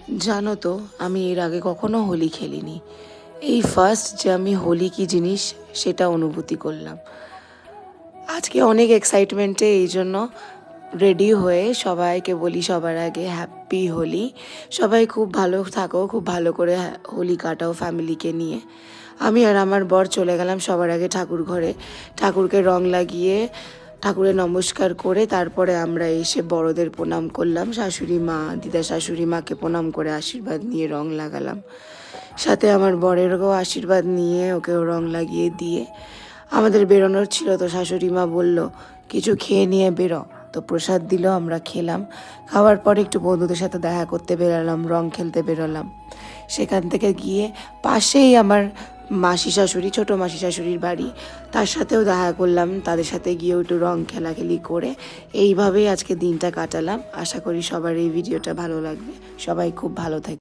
জানো তো, আমি এর আগে কখনো হোলি খেলিনি। এই ফার্স্ট যে আমি হোলি কী জিনিস সেটা অনুভূতি করলাম। আজকে অনেক এক্সাইটমেন্টে এই জন্য রেডি হয়ে সবাইকে বলি সবার আগে হ্যাপি হোলি। সবাই খুব ভালো থাকো, খুব ভালো করে হোলি কাটাও ফ্যামিলিকে নিয়ে। আমি আর আমার বর চলে গেলাম সবার আগে ঠাকুর ঘরে। ঠাকুরকে রং লাগিয়ে ঠাকুরের নমস্কার করে তারপরে আমরা এসে বড়দের প্রণাম করলাম, শাশুড়ি মা, দিদা শাশুড়ি মাকে প্রণাম করে আশীর্বাদ নিয়ে রং লাগালাম। সাথে আমার বরেরও আশীর্বাদ নিয়ে ওকেও রং লাগিয়ে দিয়ে আমাদের বেরোনোর ছিল। তো শাশুড়ি মা বলল কিছু খেয়ে নিয়ে বেরো, তো প্রসাদ দিল, আমরা খেলাম। খাওয়ার পরে একটু বন্ধুদের সাথে দেখা করতে বেরোলাম, রং খেলতে বেরোলাম। সেখান থেকে গিয়ে পাশেই আমার মাসি শাশুড়ি, ছোটো মাসি শাশুড়ির বাড়ি, তার সাথেও দেখা করলাম। তাদের সাথে গিয়েও একটু রং খেলাখেলি করে এইভাবেই আজকে দিনটা কাটালাম। আশা করি সবার এই ভিডিওটা ভালো লাগবে। সবাই খুব ভালো থাকে।